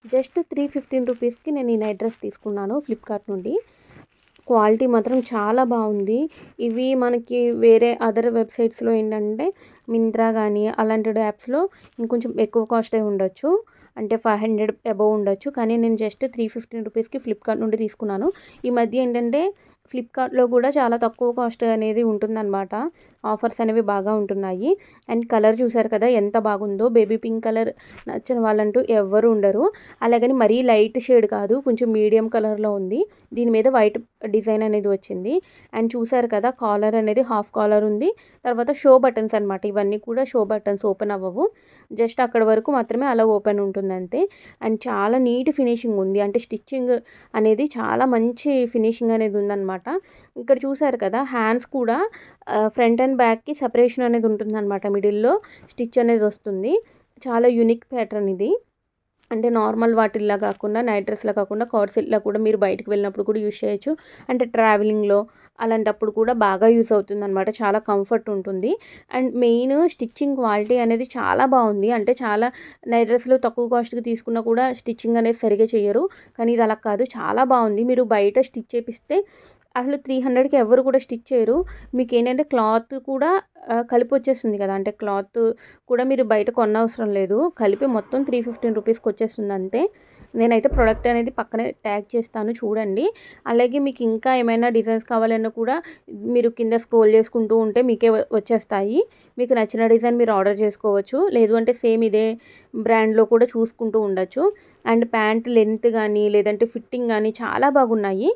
Just 315 రూపీస్‌కి నేను ఈ నైట్ డ్రెస్ తీసుకున్నాను ఫ్లిప్‌కార్ట్ నుండి. క్వాలిటీ మాత్రం చాలా బావుంది. ఇవి మనకి వేరే అదర్ వెబ్‌సైట్స్‌లో ఏంటంటే మింత్రా గానీ, అలాంటి యాప్స్‌లో ఇంకొంచెం ఎక్కువ కాస్టే ఉండొచ్చు. అంటే 500 అబోవ్ ఉండొచ్చు. కానీ నేను జస్ట్ 315 రూపీస్‌కి ఫ్లిప్‌కార్ట్ నుండి తీసుకున్నాను. ఈ మధ్య ఏంటంటే ఫ్లిప్‌కార్ట్‌లో కూడా చాలా తక్కువ కాస్ట్ అనేది ఉంటుందన్నమాట. ఆఫర్స్ అనేవి బాగా ఉంటున్నాయి. అండ్ కలర్ చూసారు కదా ఎంత బాగుందో. బేబీ పింక్ కలర్ నచ్చని వాళ్ళంటూ ఎవ్వరు ఉండరు. అలాగని మరీ లైట్ షేడ్ కాదు. కొంచెం మీడియం కలర్‌లో ఉంది. దీని మీద వైట్ డిజైన్ అనేది వచ్చింది. అండ్ చూసారు కదా కాలర్ అనేది హాఫ్ కాలర్ ఉంది. తర్వాత షో బటన్స్ అనమాట. ఇవన్నీ కూడా షో బటన్స్ ఓపెన్ అవ్వవు. జస్ట్ అక్కడి వరకు మాత్రమే అలా ఓపెన్ ఉంటుందంతే. అండ్ చాలా నీట్ ఫినిషింగ్ ఉంది. అంటే స్టిచ్చింగ్ అనేది చాలా మంచి ఫినిషింగ్ అనేది ఉందన్నమాట. ఇక్కడ చూసారు కదా హ్యాండ్స్ కూడా ఫ్రంట్ అండ్ బ్యాక్‌కి సెపరేషన్ అనేది ఉంటుందన్నమాట. మిడిల్‌లో స్టిచ్ అనేది వస్తుంది. చాలా యూనిక్ ప్యాటర్న్ ఇది. అంటే నార్మల్ వాటిల్లా కాకుండా నైట్ డ్రెస్‌లా కాకుండా కార్డ్ సెట్‌లా కూడా మీరు బయటకి వెళ్ళినప్పుడు కూడా యూజ్ చేయొచ్చు. అంటే ట్రావెలింగ్‌లో అలాంటప్పుడు కూడా బాగా యూజ్ అవుతుందనమాట. చాలా కంఫర్ట్ ఉంటుంది. అండ్ మెయిన్ స్టిచ్చింగ్ క్వాలిటీ అనేది చాలా బావుంది. అంటే చాలా నైట్ డ్రెస్‌లు తక్కువ కాస్ట్‌కి తీసుకున్నా కూడా స్టిచ్చింగ్ అనేది సరిగ్గా చెయ్యరు. కానీ ఇది అలా కాదు చాలా బావుంది. మీరు బయట స్టిచ్ చేపిస్తే అసలు 300కి ఎవ్వరు కూడా స్టిచ్ చేయరు. మీకేంటంటే క్లాత్ కూడా కలిపొచ్చేస్తుంది కదా! అంటే క్లాత్ కూడా మీరు బయట కొనవసరం లేదు. కలిపి మొత్తం 315 రూపీస్‌కి వచ్చేస్తుంది అంతే. నేనైతే ప్రొడక్ట్ అనేది పక్కనే ట్యాగ్ చేస్తాను చూడండి. అలాగే మీకు ఇంకా ఏమైనా డిజైన్స్ కావాలన్నా కూడా మీరు కింద స్క్రోల్ చేసుకుంటూ ఉంటే మీకే వచ్చేస్తాయి. మీకు నచ్చిన డిజైన్ మీరు ఆర్డర్ చేసుకోవచ్చు. లేదు అంటే సేమ్ ఇదే బ్రాండ్‌లో కూడా చూసుకుంటూ ఉండొచ్చు. అండ్ ప్యాంట్ లెంత్ గానీ, లేదంటే ఫిట్టింగ్ గానీ చాలా బాగున్నాయి.